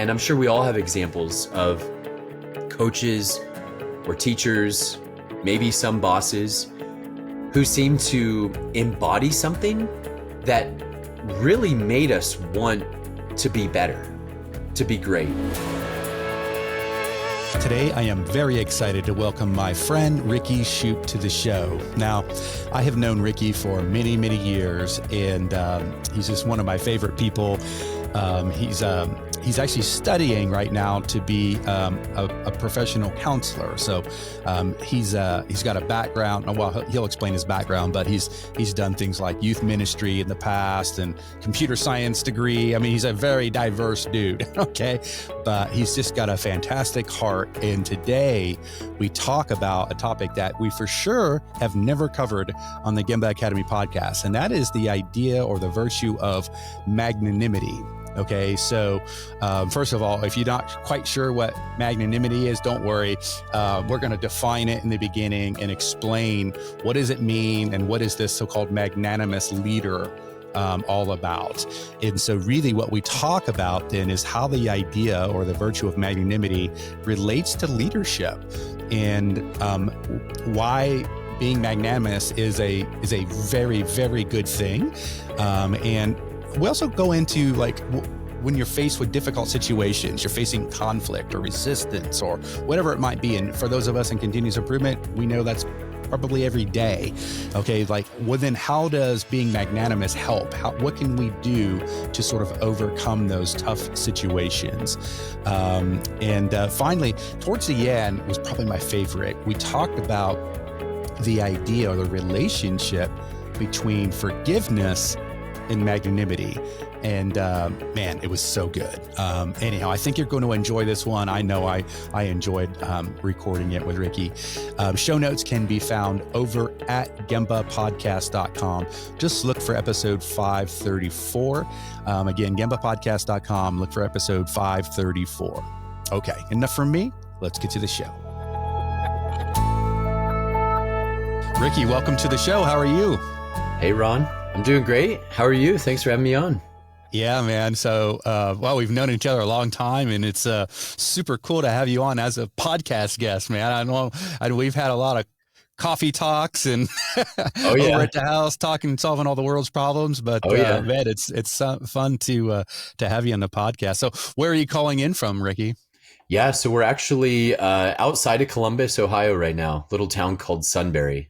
And I'm sure we all have examples of coaches or teachers, maybe some bosses, who seem to embody something that really made us want to be better, to be great. Today, I am very excited to welcome my friend Ricky Shoop to the show. Now, I have known Ricky for many, many years, and he's just one of my favorite people. He's actually studying right now to be a professional counselor. So he's got a background. Well, he'll explain his background, but he's done things like youth ministry in the past and computer science degree. I mean, he's a very diverse dude. Okay, but he's just got a fantastic heart. And today we talk about a topic that we for sure have never covered on the Gemba Academy podcast, and that is the idea or the virtue of magnanimity. Okay, so first of all, if you're not quite sure what magnanimity is, don't worry. We're going to define it in the beginning and explain what does it mean and what is this so-called magnanimous leader all about. And so really what we talk about then is how the idea or the virtue of magnanimity relates to leadership and why being magnanimous is a very, very good thing. And we also go into like when you're faced with difficult situations, you're facing conflict or resistance or whatever it might be. And for those of us in continuous improvement, we know that's probably every day. Okay, like, well, then how does being magnanimous help? What can we do to sort of overcome those tough situations? And finally, towards the end was probably my favorite. We talked about the idea or the relationship between forgiveness and magnanimity. And man, it was so good. Anyhow, I think you're going to enjoy this one. I know I enjoyed recording it with Ricky. Show notes can be found over at gembapodcast.com. Just look for episode 534. Again, gembapodcast.com. Look for episode 534. Okay, enough from me. Let's get to the show. Ricky, welcome to the show. How are you? Hey, Ron. I'm doing great. How are you? Thanks for having me on. Yeah, man. So, well, we've known each other a long time, and it's super cool to have you on as a podcast guest, man. I know we've had a lot of coffee talks and over at the house talking, solving all the world's problems. But man, it's fun to have you on the podcast. So, where are you calling in from, Ricky? Yeah, so we're actually outside of Columbus, Ohio, right now. Little town called Sunbury.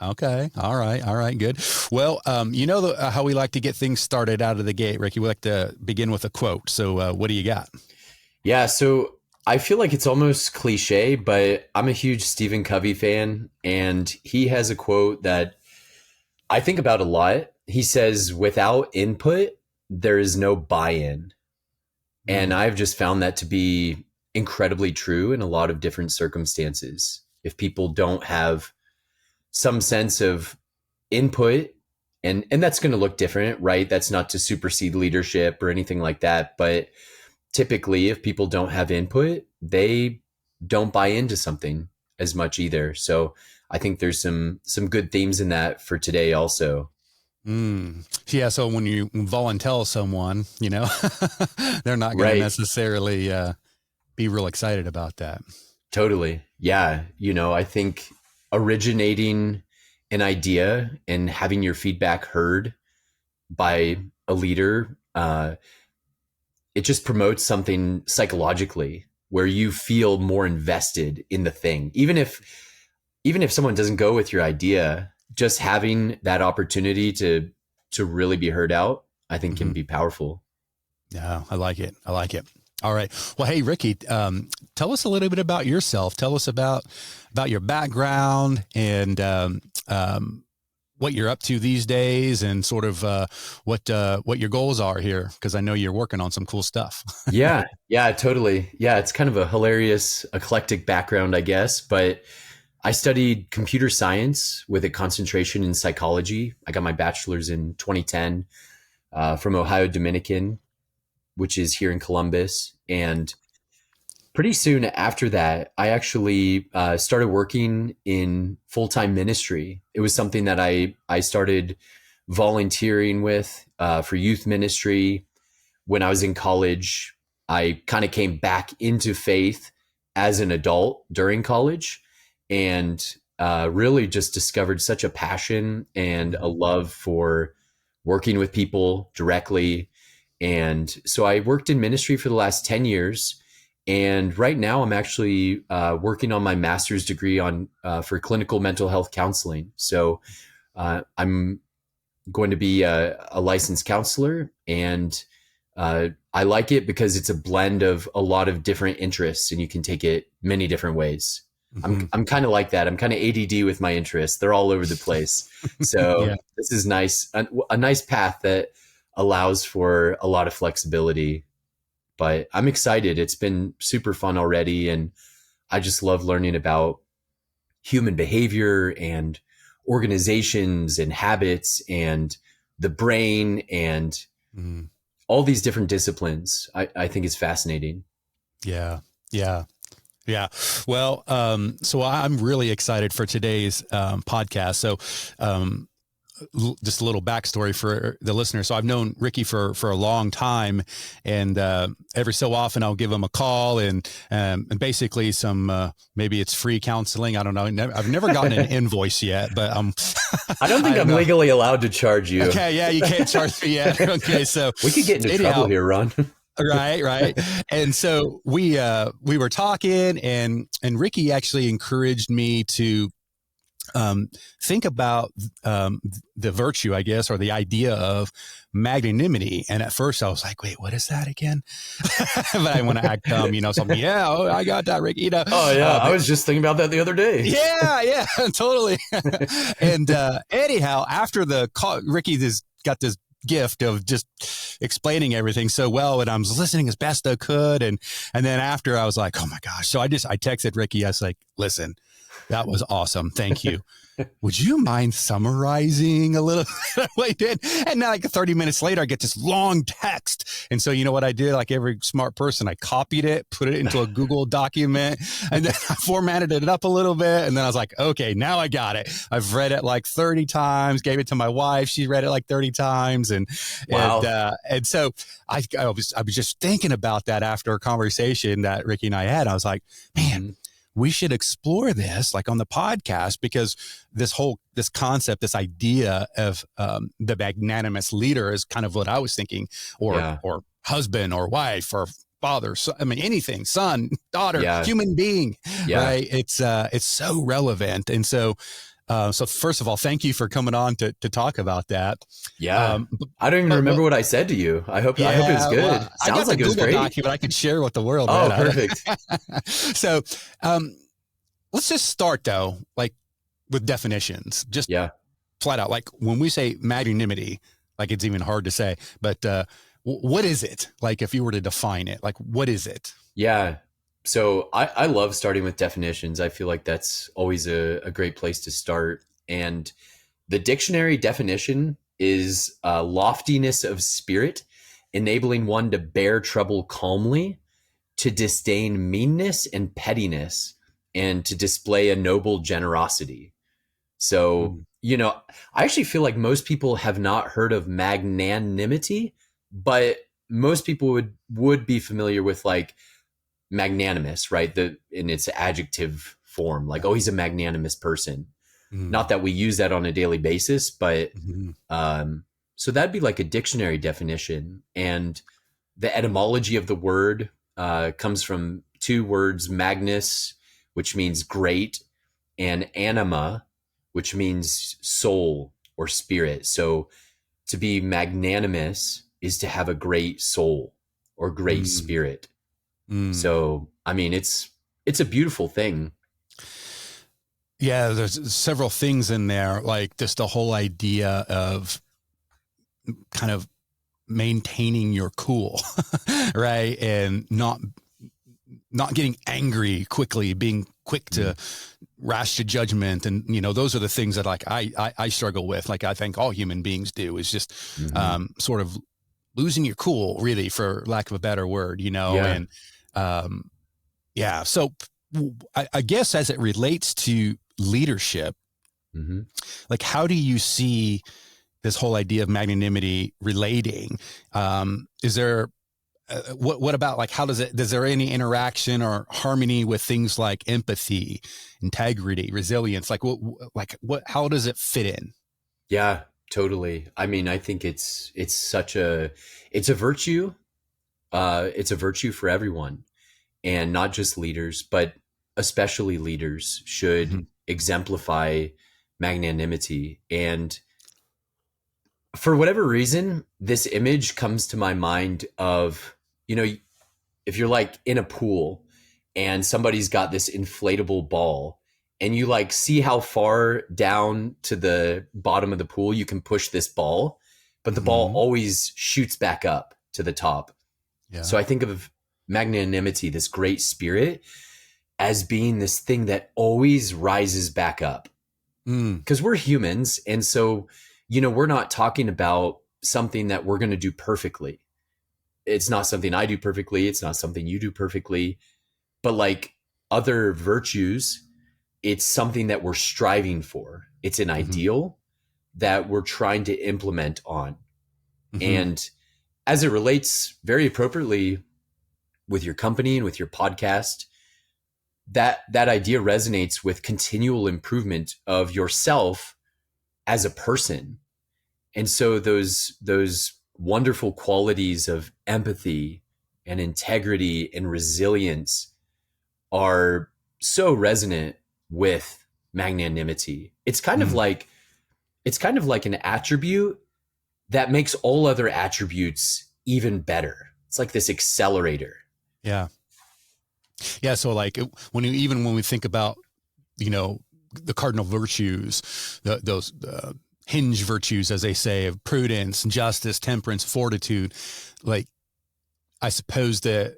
Okay. All right. Good. Well, you know how we like to get things started out of the gate, Ricky. We like to begin with a quote. So what do you got? Yeah. So I feel like it's almost cliche, but I'm a huge Stephen Covey fan. And he has a quote that I think about a lot. He says, without input, there is no buy-in. And I've just found that to be incredibly true in a lot of different circumstances. If people don't have some sense of input, and that's going to look different, right? That's not to supersede leadership or anything like that. But typically, if people don't have input, they don't buy into something as much either. So I think there's some good themes in that for today also. Yeah. So when you volunteer someone, you know, they're not going to necessarily be real excited about that. Totally. Yeah. You know, I think originating an idea and having your feedback heard by a leader, it just promotes something psychologically where you feel more invested in the thing. Even if someone doesn't go with your idea, just having that opportunity to really be heard out, I think can be powerful. Yeah, I like it. All right. Well, hey, Ricky, tell us a little bit about yourself. Tell us about your background and what you're up to these days and sort of what your goals are here, because I know you're working on some cool stuff. Yeah, totally. Yeah, it's kind of a hilarious, eclectic background, I guess. But I studied computer science with a concentration in psychology. I got my bachelor's in 2010 from Ohio Dominican, which is here in Columbus. And pretty soon after that, I actually started working in full-time ministry. It was something that I started volunteering with for youth ministry when I was in college. I kind of came back into faith as an adult during college, and really just discovered such a passion and a love for working with people directly. And so I worked in ministry for the last 10 years. And right now I'm actually working on my master's degree on for clinical mental health counseling. So I'm going to be a licensed counselor, and I like it because it's a blend of a lot of different interests, and you can take it many different ways. I'm kind of like that. I'm kind of ADD with my interests. They're all over the place. So Yeah. this is nice, a nice path that allows for a lot of flexibility. But I'm excited. It's been super fun already, and I just love learning about human behavior and organizations and habits and the brain and all these different disciplines. I think it's fascinating. Yeah. Yeah. Yeah. Well, so I'm really excited for today's podcast. So, just a little backstory for the listener. So I've known Ricky for a long time, and every so often I'll give him a call and basically some maybe it's free counseling. I don't know. I've never gotten an invoice yet, but I don't think I'm legally allowed to charge you. Okay, yeah, you can't charge me yet. Okay, so we could get into trouble here, Ron. Right. And so we were talking, and Ricky actually encouraged me to think about the virtue, I guess, or the idea of magnanimity. And at first I was like, wait, what is that again? But I want to act dumb, something. Yeah, I got that, Ricky. Oh, yeah. I was just thinking about that the other day. Yeah, totally. And anyhow, after the call, Ricky has got this gift of just explaining everything so well, and I was listening as best I could. And then after, I was like, oh my gosh. So I texted Ricky. I was like, listen, that was awesome. Thank you. Would you mind summarizing a little what I did? And now, like 30 minutes later, I get this long text. And so, you know what I did? Like every smart person, I copied it, put it into a Google document, and then I formatted it up a little bit. And then I was like, okay, now I got it. I've read it like 30 times, gave it to my wife. She read it like 30 times. Wow. And so I was just thinking about that after a conversation that Ricky and I had. I was like, man, we should explore this like on the podcast, because this concept, this idea of the magnanimous leader is kind of what I was thinking, or husband or wife or father. So, I mean, anything, son, daughter, human being, right? It's so relevant. And so, so first of all, thank you for coming on to talk about that. Yeah. I don't even remember what I said to you. I hope it was good. Well, Sounds like it was great. Document I could share with the world. Oh, perfect. So, let's just start though, like with definitions, just flat out. Like when we say magnanimity, like it's even hard to say, but, what is it? Like if you were to define it, like what is it? Yeah. So I love starting with definitions. I feel like that's always a great place to start. And the dictionary definition is loftiness of spirit, enabling one to bear trouble calmly, to disdain meanness and pettiness, and to display a noble generosity. So, I actually feel like most people have not heard of magnanimity, but most people would be familiar with like magnanimous, right? In its adjective form, like, oh, he's a magnanimous person. Not that we use that on a daily basis, but so that'd be like a dictionary definition. And the etymology of the word comes from two words, magnus, which means great, and anima, which means soul or spirit. So to be magnanimous is to have a great soul or great spirit. So, I mean, it's a beautiful thing. Yeah, there's several things in there, like just the whole idea of kind of maintaining your cool, right? And not getting angry quickly, being quick to rash to judgment. And, those are the things that like I struggle with. Like I think all human beings do, is just sort of losing your cool, really, for lack of a better word, and so I guess as it relates to leadership, like how do you see this whole idea of magnanimity relating? Is there what about like, does there any interaction or harmony with things like empathy, integrity, resilience? How does it fit in? Yeah, totally. I mean, I think it's a virtue. It's a virtue for everyone, and not just leaders, but especially leaders should Mhm. exemplify magnanimity. And for whatever reason, this image comes to my mind of, you know, if you're like in a pool and somebody's got this inflatable ball, and you like see how far down to the bottom of the pool you can push this ball, but the ball Mhm. always shoots back up to the top. Yeah. So I think of magnanimity, this great spirit, as being this thing that always rises back up, Mm. because we're humans. And so, we're not talking about something that we're going to do perfectly. It's not something I do perfectly. It's not something you do perfectly. But like other virtues, it's something that we're striving for. It's an Mhm. ideal that we're trying to implement on. Mhm. And as it relates very appropriately with your company and with your podcast, that idea resonates with continual improvement of yourself as a person. And so those wonderful qualities of empathy and integrity and resilience are so resonant with magnanimity. Mm. It's kind of like an attribute that makes all other attributes even better. It's like this accelerator. Yeah. Yeah. So like when we think about, you know, the cardinal virtues, those hinge virtues, as they say, of prudence, justice, temperance, fortitude, like I suppose that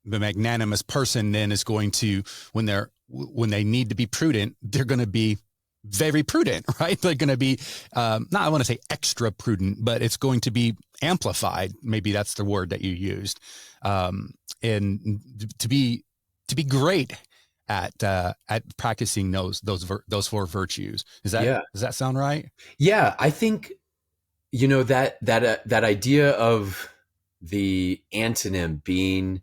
the magnanimous person then is going to, when they need to be prudent, they're going to be very prudent, right? They're going to be, not, I want to say extra prudent, but it's going to be amplified. Maybe that's the word that you used. And to be great at practicing those four virtues. Yeah. Does that sound right? Yeah, I think that idea of the antonym being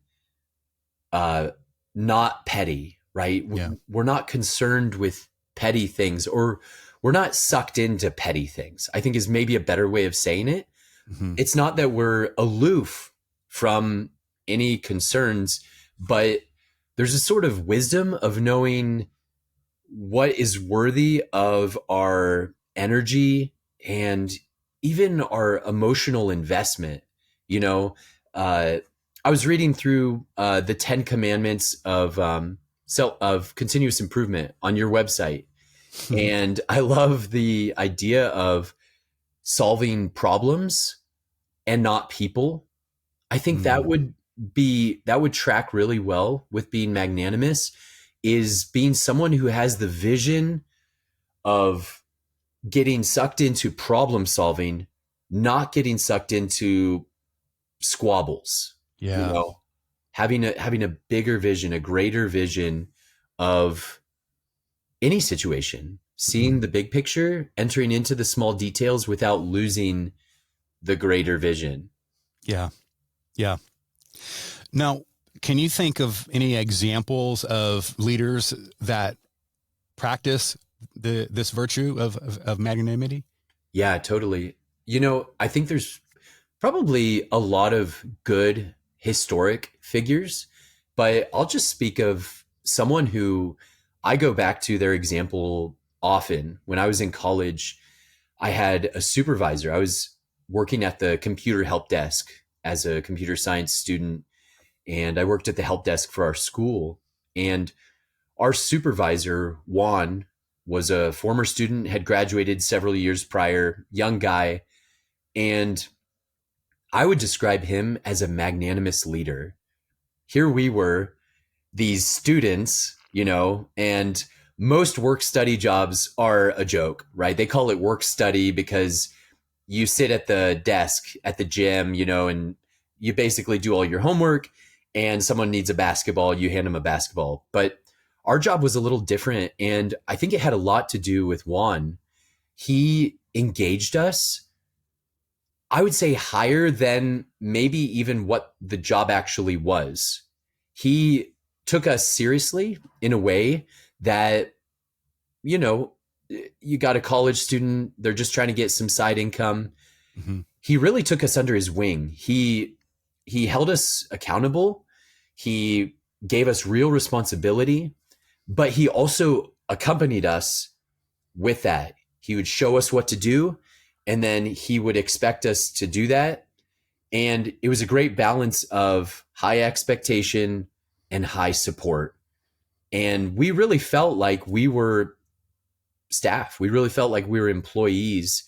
uh not petty, right? Yeah. We're not concerned with petty things, or we're not sucked into petty things, I think, is maybe a better way of saying it. Mm-hmm. It's not that we're aloof from any concerns, but there's a sort of wisdom of knowing what is worthy of our energy and even our emotional investment. You know, uh, I was reading through the 10 Commandments of continuous improvement on your website, and I love the idea of solving problems and not people. I think Mm. that would track really well with being magnanimous, is being someone who has the vision of getting sucked into problem solving, not getting sucked into squabbles. You Yeah. know, having a bigger vision, a greater vision of any situation, Mhm. seeing the big picture, entering into the small details without losing the greater vision. Yeah. Yeah. Now, can you think of any examples of leaders that practice this virtue of magnanimity? Yeah, totally. I think there's probably a lot of good historic figures, but I'll just speak of someone who I go back to their example often. When I was in college, I had a supervisor. I was working at the computer help desk as a computer science student, and I worked at the help desk for our school. And our supervisor, Juan, was a former student, had graduated several years prior, young guy, and I would describe him as a magnanimous leader. Here we were, these students, and most work study jobs are a joke, right? They call it work study because you sit at the desk at the gym, and you basically do all your homework, and someone needs a basketball, you hand them a basketball. But our job was a little different. And I think it had a lot to do with Juan. He engaged us I would say higher than maybe even what the job actually was. He took us seriously in a way that, you know, you got a college student, they're just trying to get some side income. Mm-hmm. He really took us under his wing. He held us accountable. He gave us real responsibility, but he also accompanied us with that. He would show us what to do, and then he would expect us to do that. And it was a great balance of high expectation and high support. And we really felt like we were staff. We really felt like we were employees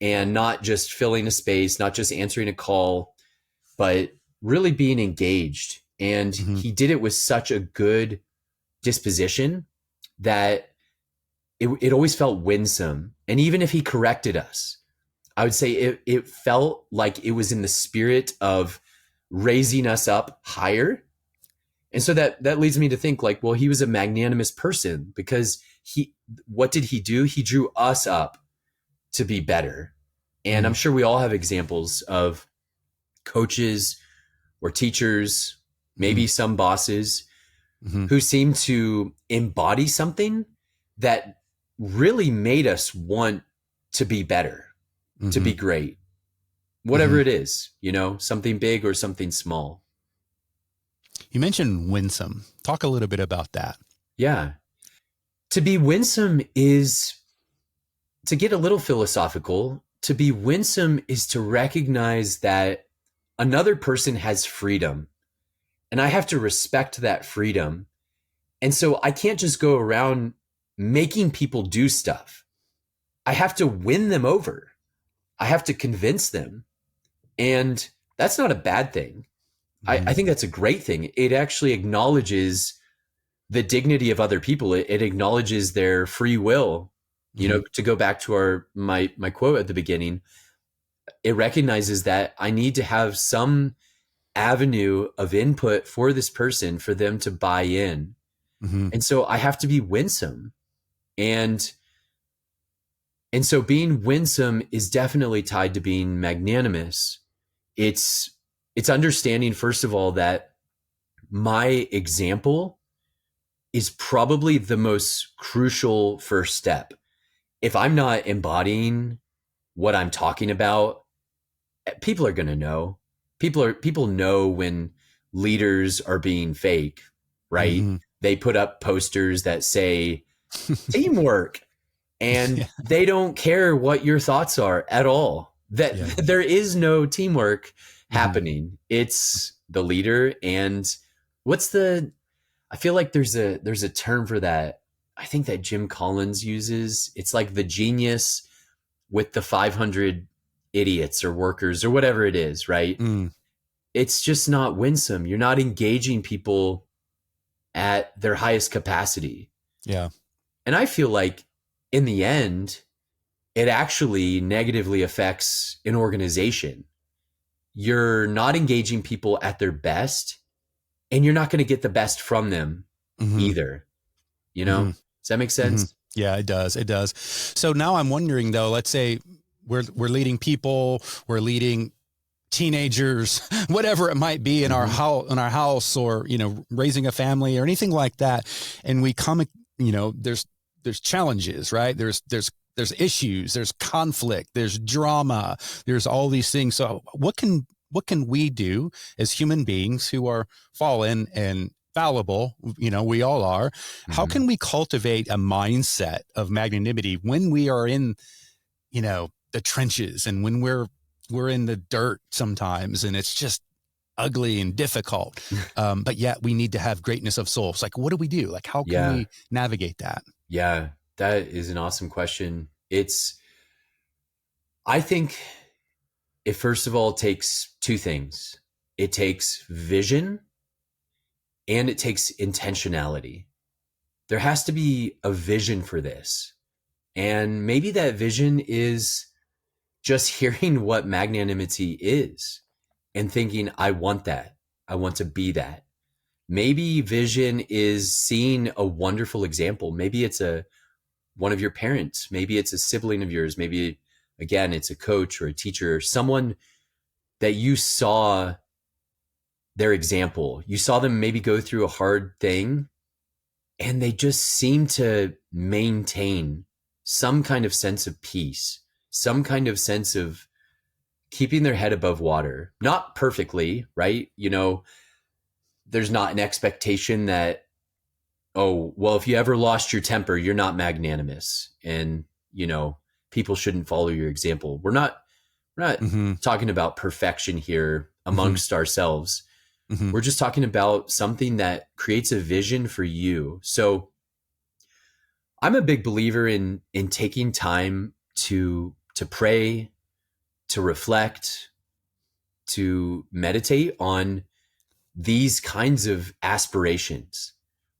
and not just filling a space, not just answering a call, but really being engaged. And Mm-hmm. he did it with such a good disposition that it always felt winsome. And even if he corrected us, I would say it felt like it was in the spirit of raising us up higher. And so that leads me to think like, well, he was a magnanimous person because what did he do? He drew us up to be better. And I'm sure we all have examples of coaches or teachers, maybe some bosses Mm-hmm. who seem to embody something that really made us want to be better, to be great, whatever it is, something big or something small. You mentioned winsome. Talk a little bit about that. Yeah. To be winsome is, to get a little philosophical, to be winsome is to recognize that another person has freedom, and I have to respect that freedom. And so I can't just go around making people do stuff. I have to win them over. I have to convince them. And that's not a bad thing. I think that's a great thing. It actually acknowledges the dignity of other people. It acknowledges their free will. To go back to my quote at the beginning, it recognizes that I need to have some avenue of input for this person for them to buy in. And so I have to be winsome. And so being winsome is definitely tied to being magnanimous. It's understanding, first of all, that my example is probably the most crucial first step. If I'm not embodying what I'm talking about, people are going to know. People know when leaders are being fake, right? They put up posters that say teamwork, and they don't care what your thoughts are at all. There is no teamwork happening. It's the leader. And I feel like there's a term for that. I think that Jim Collins uses. It's like the genius with the 500 idiots or workers or whatever it is, right? It's just not winsome. You're not engaging people at their highest capacity. Yeah. And I feel like in the end, it actually negatively affects an organization. You're not engaging people at their best, and you're not going to get the best from them either. Does that make sense? Yeah, it does. It does. So now I'm wondering though, let's say we're leading people, we're leading teenagers, whatever it might be in our house or, raising a family or anything like that. And we come, there's challenges, right? There's issues, there's conflict, there's drama, there's all these things. So what can we do as human beings who are fallen and fallible, we all are. How can we cultivate a mindset of magnanimity when we are in, the trenches and when we're in the dirt sometimes and it's just ugly and difficult. But yet we need to have greatness of soul. It's like, what do we do? Like, how can we navigate that? Yeah, that is an awesome question. I think it first of all takes two things. It takes vision and it takes intentionality. There has to be a vision for this. And maybe that vision is just hearing what magnanimity is and thinking, I want that. I want to be that. Maybe vision is seeing a wonderful example. Maybe it's one of your parents. Maybe it's a sibling of yours. Maybe again, it's a coach or a teacher, someone that you saw their example. You saw them maybe go through a hard thing and they just seem to maintain some kind of sense of peace, some kind of sense of keeping their head above water. Not perfectly, right? You know, there's not an expectation that, oh, well, if you ever lost your temper, you're not magnanimous. And, you know, people shouldn't follow your example. We're not talking about perfection here amongst ourselves. We're just talking about something that creates a vision for you. So I'm a big believer in taking time to pray, to reflect, to meditate on these kinds of aspirations.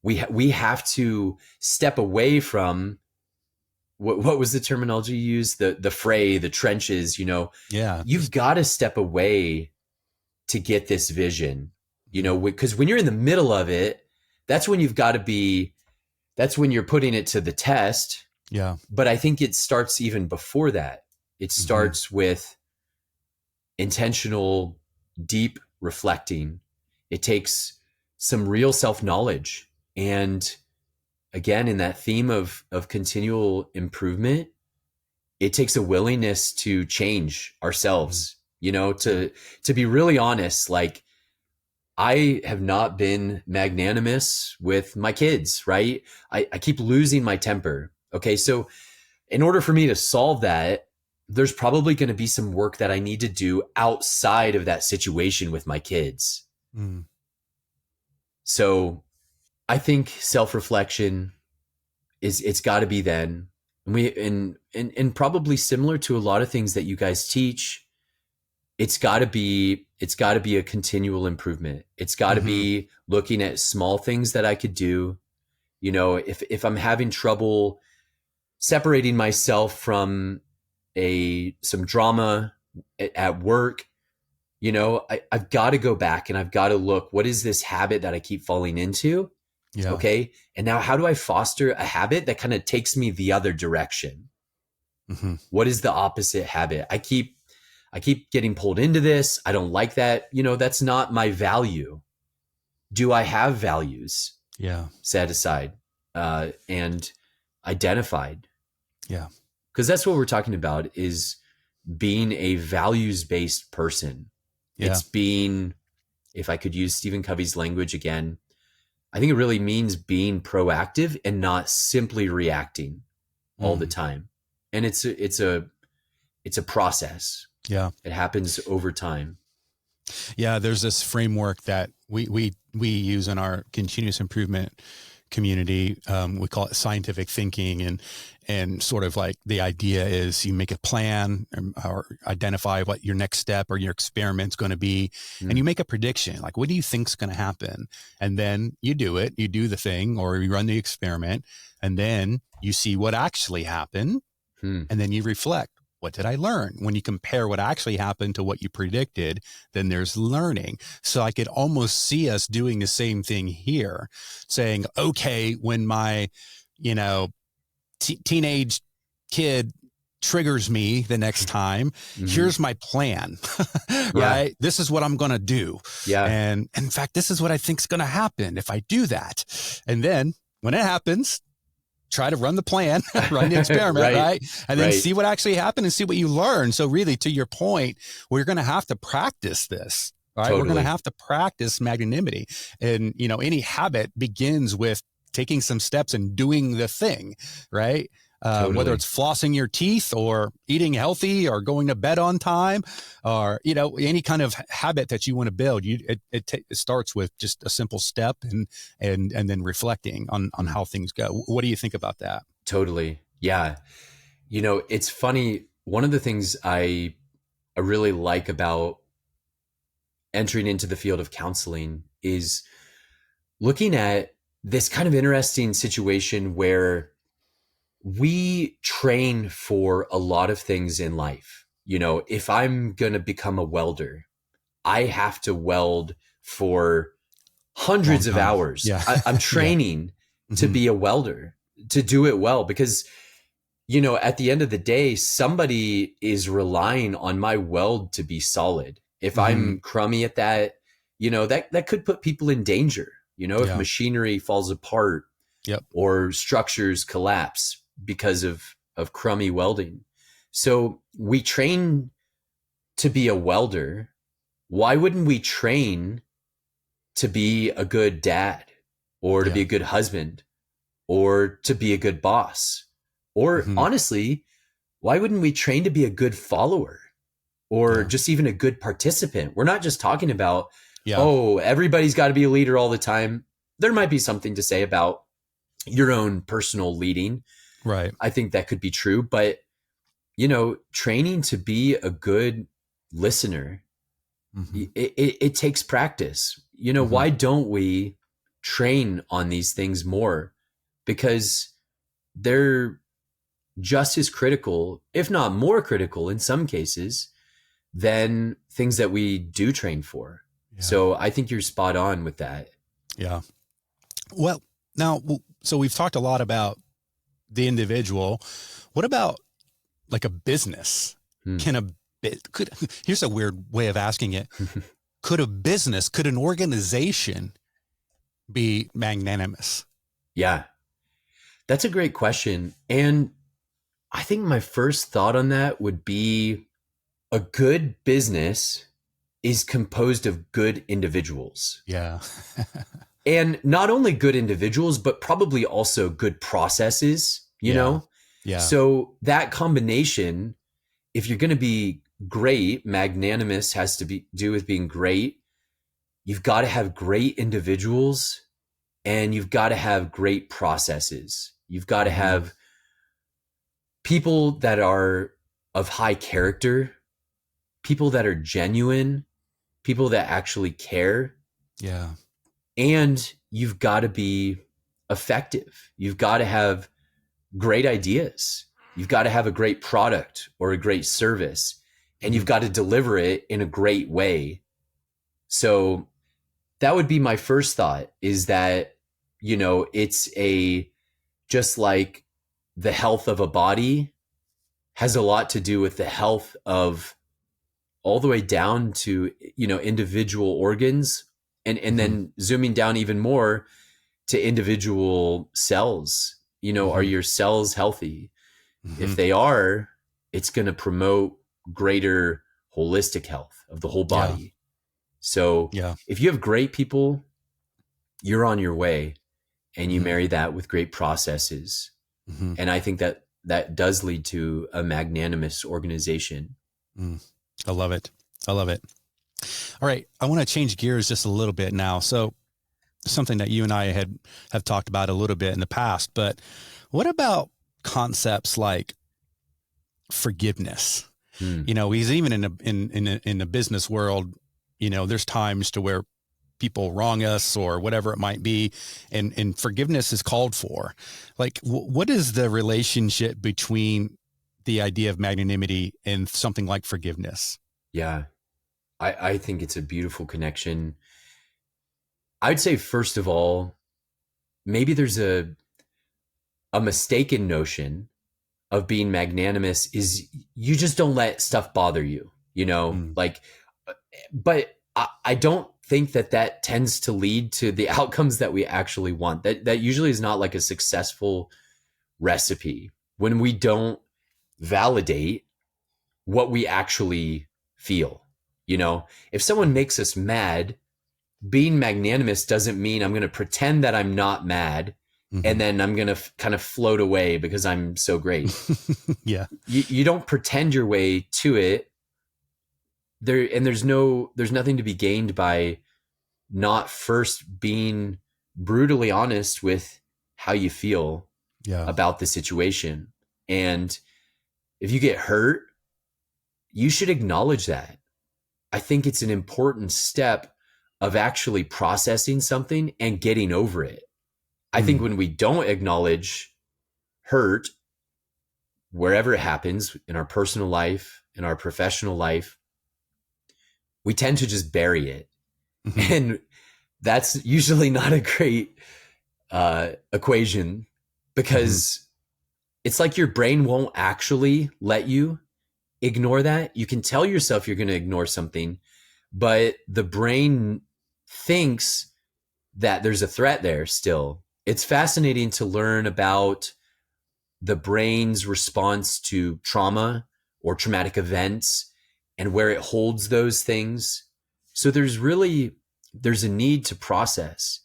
We have to step away from what was the terminology you used? The fray, the trenches, you know. Yeah. You've got to step away to get this vision, you know, because when you're in the middle of it, that's when that's when you're putting it to the test. Yeah. But I think it starts even before that. It starts with intentional, deep reflecting. It takes some real self-knowledge. And again, in that theme of continual improvement, it takes a willingness to change ourselves, you know, to be really honest. Like, I have not been magnanimous with my kids, right? I keep losing my temper. Okay. So in order for me to solve that, there's probably going to be some work that I need to do outside of that situation with my kids. So I think self-reflection it's got to be then. And probably similar to a lot of things that you guys teach, it's got to be a continual improvement. It's got to be looking at small things that I could do. You know, if I'm having trouble separating myself from some drama at work, you know, I've got to go back and I've got to look, what is this habit that I keep falling into? Yeah. Okay. And now how do I foster a habit that kind of takes me the other direction? What is the opposite habit? I keep getting pulled into this. I don't like that. You know, that's not my value. Do I have values? Yeah. Set aside and identified. Yeah. Because that's what we're talking about, is being a values-based person. Yeah. It's being, if I could use Stephen Covey's language again, I think it really means being proactive and not simply reacting all the time. And it's a process. Yeah. It happens over time. Yeah. There's this framework that we use in our continuous improvement community. We call it scientific thinking, and sort of like the idea is you make a plan or identify what your next step or your experiment's going to be. And you make a prediction, like, what do you think's going to happen? And then you do it, you do the thing, or you run the experiment, and then you see what actually happened. And then you reflect. What did I learn? When you compare what actually happened to what you predicted, then there's learning. So I could almost see us doing the same thing here, saying, okay, when my, teenage kid triggers me the next time, here's my plan, right? This is what I'm going to do. Yeah. And in fact, this is what I think is going to happen if I do that. And then when it happens, try to run the plan, run the experiment, right? And then see what actually happened and see what you learn. So really, to your point, we're going to have to practice this, right? Totally. We're going to have to practice magnanimity. And, any habit begins with taking some steps and doing the thing, right? Totally. Whether it's flossing your teeth or eating healthy or going to bed on time, or, any kind of habit that you want to build, it starts with just a simple step and then reflecting on how things go. What do you think about that? Totally. Yeah. It's funny. One of the things I really like about entering into the field of counseling is looking at this kind of interesting situation where we train for a lot of things in life. If I'm going to become a welder, I have to weld for hundreds of hours. Yeah. I'm training to be a welder, to do it well, because, at the end of the day, somebody is relying on my weld to be solid. If I'm crummy at that, that could put people in danger. If Yeah. machinery falls apart Yep. or structures collapse because of crummy welding. So we train to be a welder. Why wouldn't we train to be a good dad or to be Yeah. a good husband or to be a good boss? Or honestly, why wouldn't we train to be a good follower or Yeah. just even a good participant? We're not just talking about, Yeah. oh, everybody's got to be a leader all the time. There might be something to say about your own personal leading. Right. I think that could be true, but training to be a good listener, it takes practice. Why don't we train on these things more? Because they're just as critical, if not more critical in some cases, than things that we do train for. Yeah. So I think you're spot on with that. Yeah. Well, now, so we've talked a lot about the individual. What about like a business? Here's a weird way of asking it. Could an organization be magnanimous? Yeah, that's a great question. And I think my first thought on that would be a good business is composed of good individuals. Yeah. And not only good individuals, but probably also good processes, you know? Yeah. So that combination, if you're going to be great, magnanimous has to do with being great. You've got to have great individuals and you've got to have great processes. You've got to have people that are of high character, people that are genuine, people that actually care. Yeah. And you've got to be effective. You've got to have great ideas. You've got to have a great product or a great service, and you've got to deliver it in a great way. So that would be my first thought, is that, it's just like the health of a body has a lot to do with the health of all the way down to, individual organs, and then zooming down even more to individual cells. Are your cells healthy? If they are, it's going to promote greater holistic health of the whole body. Yeah. So if you have great people, you're on your way, and you marry that with great processes. And I think that does lead to a magnanimous organization. I love it. I love it. All right. I want to change gears just a little bit now. So something that you and I have talked about a little bit in the past, but what about concepts like forgiveness? He's even in the business world, there's times to where people wrong us or whatever it might be, and forgiveness is called for. Like, what is the relationship between the idea of magnanimity and something like forgiveness? Yeah, I think it's a beautiful connection. I'd say, first of all, maybe there's a mistaken notion of being magnanimous is you just don't let stuff bother you, but I don't think that tends to lead to the outcomes that we actually want. That usually is not like a successful recipe when we don't validate what we actually feel. If someone makes us mad, being magnanimous doesn't mean I'm going to pretend that I'm not mad and then I'm going to kind of float away because I'm so great. Yeah. You don't pretend your way to it. There's nothing to be gained by not first being brutally honest with how you feel about the situation. And if you get hurt, you should acknowledge that. I think it's an important step of actually processing something and getting over it. I think when we don't acknowledge hurt, wherever it happens, in our personal life, in our professional life, we tend to just bury it. And that's usually not a great equation, because it's like your brain won't actually let you ignore that. You can tell yourself you're going to ignore something, but the brain thinks that there's a threat there still. It's fascinating to learn about the brain's response to trauma or traumatic events and where it holds those things. So there's a need to process.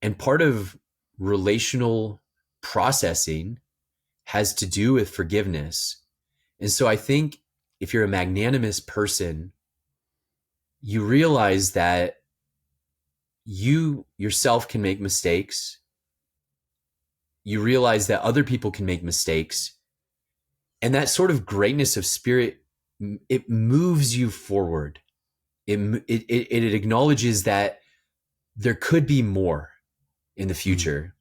And part of relational processing has to do with forgiveness. And so I think if you're a magnanimous person, you realize that you yourself can make mistakes. You realize that other people can make mistakes. And that sort of greatness of spirit, it moves you forward. It acknowledges that there could be more in the future.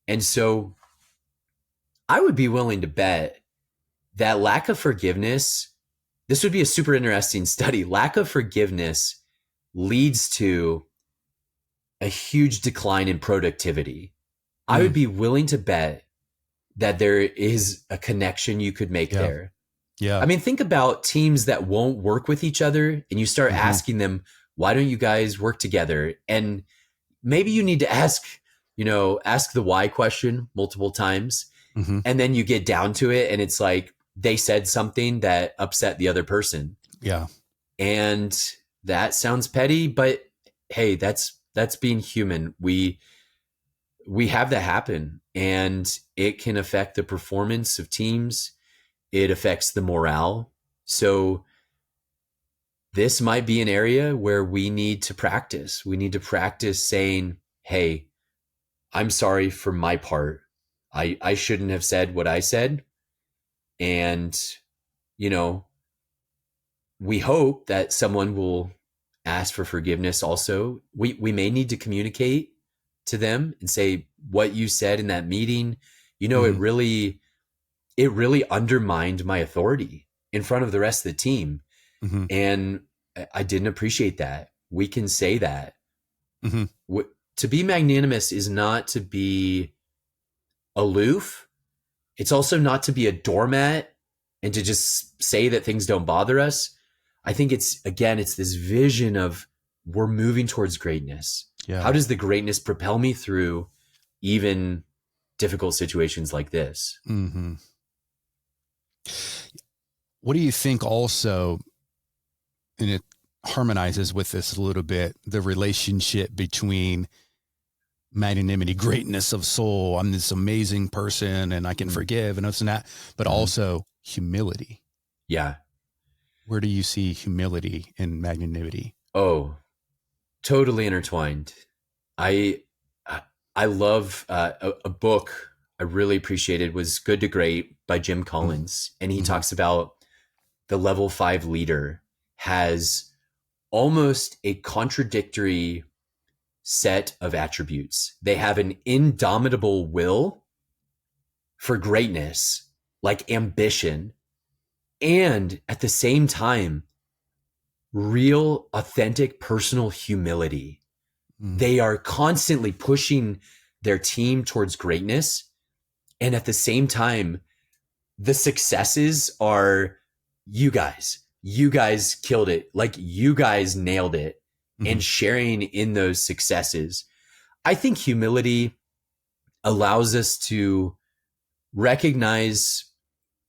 And so I would be willing to bet that lack of forgiveness, this would be a super interesting study. Lack of forgiveness leads to a huge decline in productivity. I would be willing to bet that there is a connection you could make there. Yeah. I mean, think about teams that won't work with each other and you start asking them, why don't you guys work together? And maybe you need to ask the why question multiple times. And then you get down to it and it's like they said something that upset the other person. Yeah. And that sounds petty, but hey, that's being human. We have that happen, and it can affect the performance of teams. It affects the morale. So this might be an area where we need to practice. We need to practice saying, hey, I'm sorry for my part. I shouldn't have said what I said. And, we hope that someone will ask for forgiveness also. We may need to communicate to them and say what you said in that meeting, it really undermined my authority in front of the rest of the team. And I didn't appreciate that. We can say that. To be magnanimous is not to be aloof. It's also not to be a doormat and to just say that things don't bother us. I think it's this vision of we're moving towards greatness. Yeah. How does the greatness propel me through even difficult situations like this? What do you think also, and it harmonizes with this a little bit, the relationship between magnanimity, greatness of soul, I'm this amazing person and I can forgive and this and that, but also humility? Yeah. Where do you see humility and magnanimity? Oh, totally intertwined. I love a book I really appreciated was Good to Great by Jim Collins. And he talks about the level 5 leader has almost a contradictory set of attributes. They have an indomitable will for greatness, like ambition, and at the same time, real, authentic, personal humility. They are constantly pushing their team towards greatness. And at the same time, the successes are you guys killed it. Like you guys nailed it, and sharing in those successes. I think humility allows us to recognize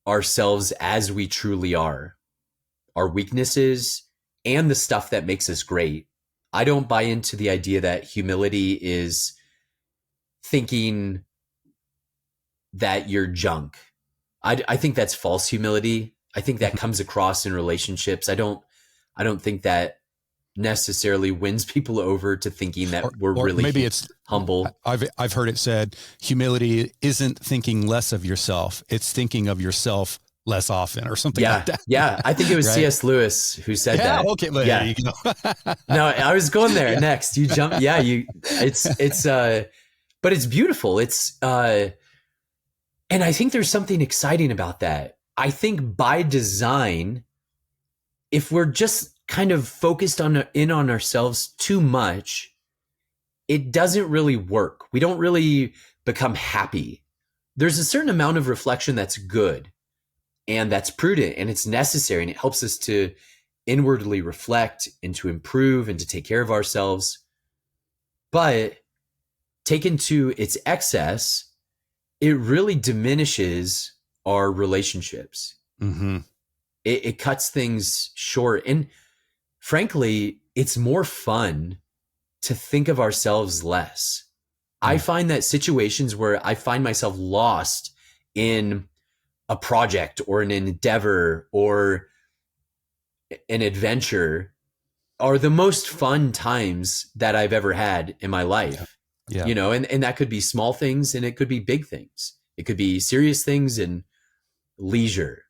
ourselves as we truly are, our weaknesses and the stuff that makes us great. I don't buy into the idea that humility is thinking that you're junk. I think that's false humility. I think that comes across in relationships. I don't think that necessarily wins people over to thinking that we're really maybe it's humble. I've heard it said humility isn't thinking less of yourself. It's thinking of yourself less often or something like that. Yeah. I think it was Right? C.S. Lewis who said that. Okay. Well, Yeah. there you go. No, I was going there next. You jump. Yeah. But it's beautiful. And I think there's something exciting about that. I think by design, if we're just kind of focused in on ourselves too much, it doesn't really work. We don't really become happy there's a certain amount of reflection that's good and that's prudent and it's necessary, and it helps us to inwardly reflect and to improve and to take care of ourselves. But taken to its excess, it really diminishes our relationships. Mm-hmm. It cuts things short. And frankly, it's more fun to think of ourselves less. I find that situations where I find myself lost in a project or an endeavor or an adventure are the most fun times that I've ever had in my life. Yeah. You know, and that could be small things and it could be big things. It could be serious things and leisure.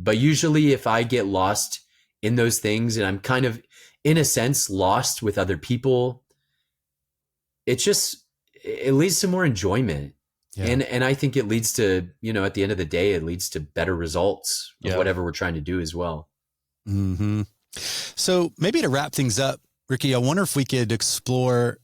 But usually if I get lost in those things and I'm kind of, in a sense, lost with other people, it leads to more enjoyment. Yeah. And I think it leads to, you know, at the end of the day, it leads to better results of Yeah. whatever we're trying to do as well. Mm-hmm. So maybe to wrap things up, Ricky, I wonder if we could explore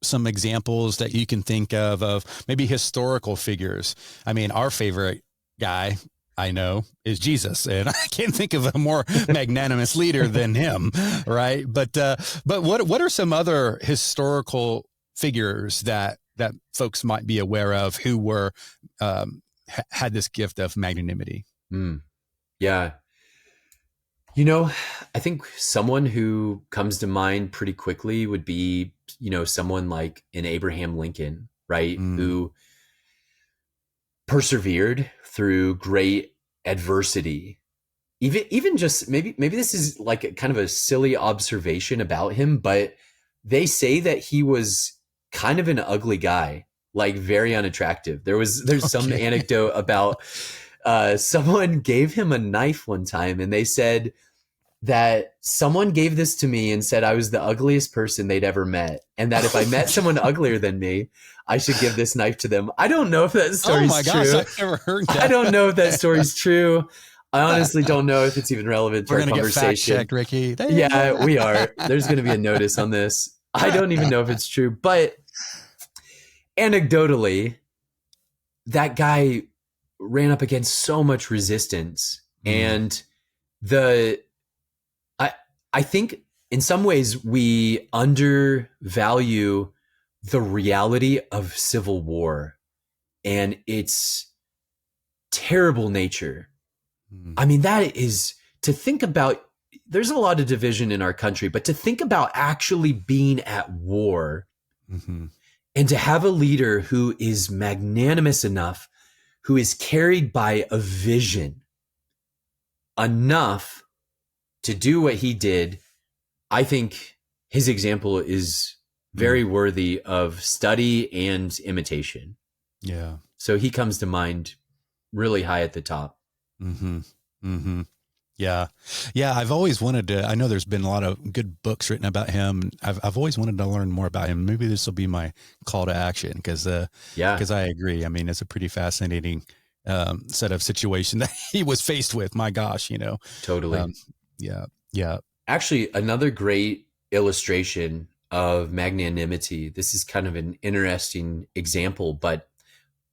some examples that you can think of maybe historical figures. I mean, our favorite guy I know is Jesus, and I can't think of a more magnanimous leader than him, right? But what are some other historical figures that folks might be aware of who were had this gift of magnanimity? Yeah. You know, I think someone who comes to mind pretty quickly would be, you know, someone like an Abraham Lincoln, right? Who persevered through great adversity. Even just maybe this is like a kind of a silly observation about him, but they say that he was kind of an ugly guy, like very unattractive. There's some anecdote about someone gave him a knife one time and they said that someone gave this to me and said I was the ugliest person they'd ever met. And that if I met someone uglier than me, I should give this knife to them. I don't know if that story's true. Oh my gosh, I've never heard that. I don't know if that story's true. I honestly don't know if it's even relevant to our conversation. We're going to get fact-checked, Ricky. Yeah, we are. There's going to be a notice on this. I don't even know if it's true, but anecdotally, that guy ran up against so much resistance. And I think in some ways we undervalue the reality of civil war and its terrible nature. I mean, that is to think about. There's a lot of division in our country, but to think about actually being at war and to have a leader who is magnanimous enough, who is carried by a vision enough to do what he did, I think his example is very worthy of study and imitation. Yeah. So he comes to mind really high at the top. Yeah. Yeah. I've always wanted to, I know there's been a lot of good books written about him. I've always wanted to learn more about him. Maybe this will be my call to action because I agree. I mean, it's a pretty fascinating set of situation that he was faced with. My gosh, you know. Totally. Yeah. Actually, another great illustration of magnanimity. This is kind of an interesting example, but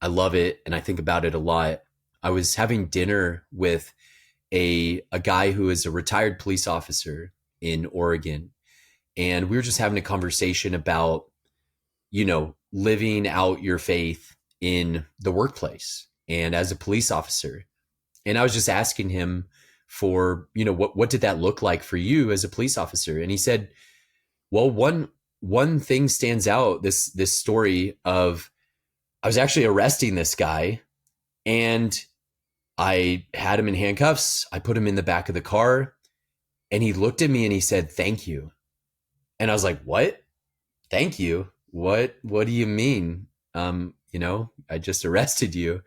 I love it and I think about it a lot. I was having dinner with a guy who is a retired police officer in Oregon, and we were just having a conversation about, you know, living out your faith in the workplace and as a police officer. And I was just asking him for, you know, what did that look like for you as a police officer? And he said, well, one thing stands out, this story of, I was actually arresting this guy and I had him in handcuffs. I put him in the back of the car and he looked at me and he said, "Thank you." And I was like, "What? Thank you? What do you mean? You know, I just arrested you."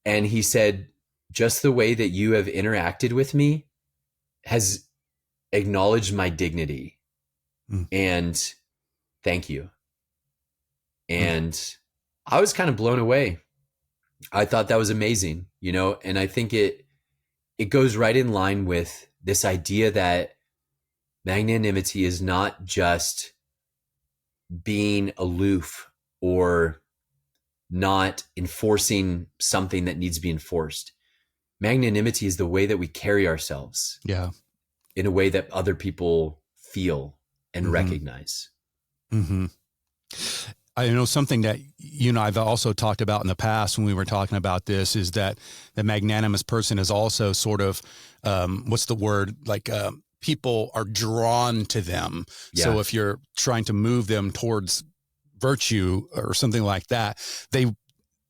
And he said, "Just the way that you have interacted with me has acknowledged my dignity and thank you." And I was kind of blown away. I thought that was amazing, you know, and I think it goes right in line with this idea that magnanimity is not just being aloof or not enforcing something that needs to be enforced. Magnanimity is the way that we carry ourselves. Yeah. In a way that other people feel and recognize. Mm-hmm. I know something that you and I've also talked about in the past when we were talking about this is that the magnanimous person is also sort of, what's the word? Like, people are drawn to them. Yeah. So if you're trying to move them towards virtue or something like that,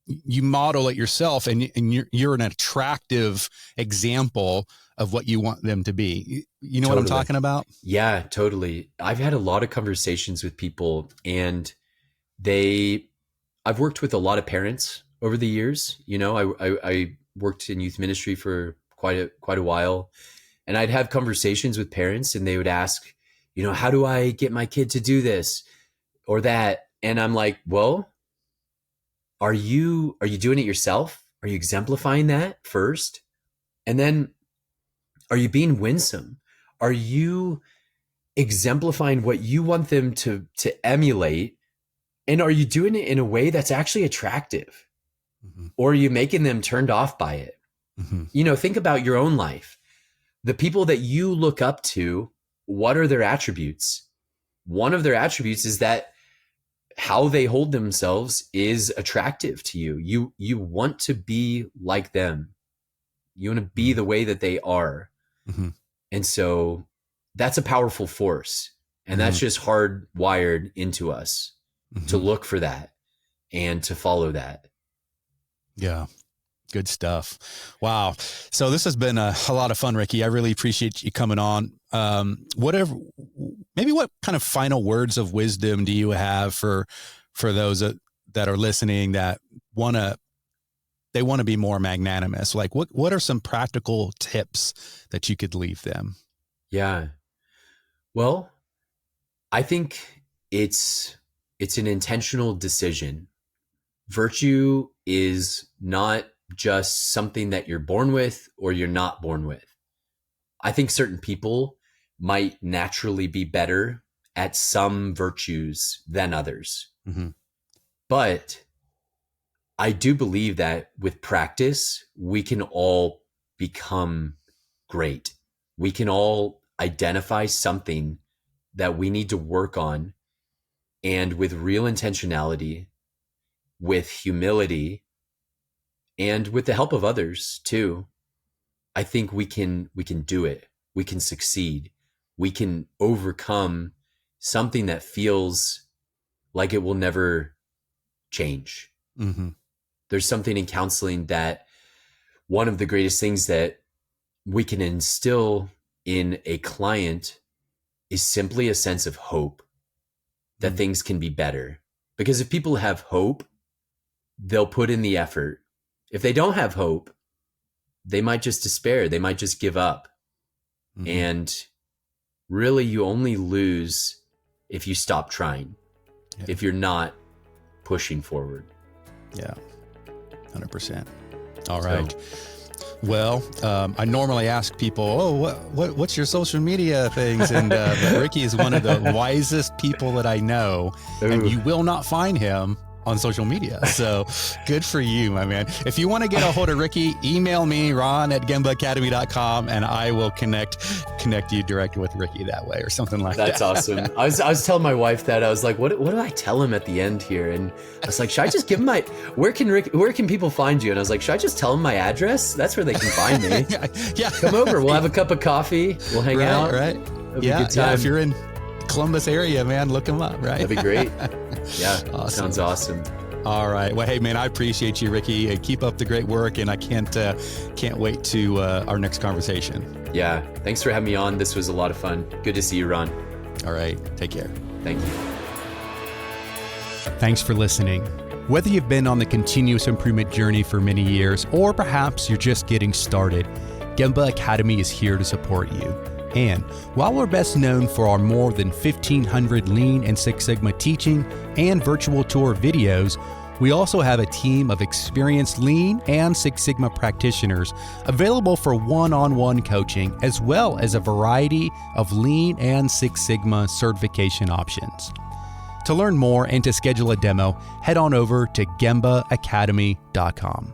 you model it yourself, and you're an attractive example of what you want them to be. You know what I'm talking about? Yeah, totally. I've had a lot of conversations with people, and I've worked with a lot of parents over the years. You know, I worked in youth ministry for quite a while, and I'd have conversations with parents, and they would ask, you know, how do I get my kid to do this or that? And I'm like, well, are you doing it yourself? Are you exemplifying that first? And then are you being winsome? Are you exemplifying what you want them to emulate? And are you doing it in a way that's actually attractive? Mm-hmm. Or are you making them turned off by it? Mm-hmm. You know, think about your own life. The people that you look up to, what are their attributes? One of their attributes is that how they hold themselves is attractive to you. You want to be like them. You want to be the way that they are. Mm-hmm. And so that's a powerful force. And that's just hardwired into us to look for that and to follow that. Yeah. Good stuff. Wow. So this has been a lot of fun, Ricky. I really appreciate you coming on. What kind of final words of wisdom do you have for those that are listening that want to be more magnanimous? Like what are some practical tips that you could leave them? Yeah. Well, I think it's an intentional decision. Virtue is not just something that you're born with or you're not born with. I think certain people might naturally be better at some virtues than others. Mm-hmm. But I do believe that with practice, we can all become great. We can all identify something that we need to work on, and with real intentionality, with humility, and with the help of others too, I think we can do it. We can succeed. We can overcome something that feels like it will never change. Mm-hmm. There's something in counseling that one of the greatest things that we can instill in a client is simply a sense of hope that things can be better. Because if people have hope, they'll put in the effort. If they don't have hope, they might just despair. They might just give up. Mm-hmm. And really, you only lose if you stop trying, if you're not pushing forward. Yeah, 100%. All right. Well, I normally ask people, what's your social media things? And but Ricky is one of the wisest people that I know, and you will not find him on social media. So good for you, my man. If you want to get a hold of Ricky, email me, ron@gembaacademy.com, and I will connect you directly with Ricky that way or something like that. That's awesome. I was telling my wife that. I was like, what do I tell him at the end here? And I was like, should I just give him where can people find you? And I was like, should I just tell them my address? That's where they can find me. Yeah. Come over. We'll have a cup of coffee. We'll hang out. Right. It'll be a good time. Yeah. If you're in Columbus area, man, look him up, right? That'd be great. Yeah, awesome. Sounds awesome. All right. Well, hey, man, I appreciate you, Ricky. Keep up the great work, and I can't wait to our next conversation. Yeah, thanks for having me on. This was a lot of fun. Good to see you, Ron. All right. Take care. Thank you. Thanks for listening. Whether you've been on the continuous improvement journey for many years, or perhaps you're just getting started, Gemba Academy is here to support you. And while we're best known for our more than 1,500 Lean and Six Sigma teaching and virtual tour videos, we also have a team of experienced Lean and Six Sigma practitioners available for one-on-one coaching, as well as a variety of Lean and Six Sigma certification options. To learn more and to schedule a demo, head on over to gembaacademy.com.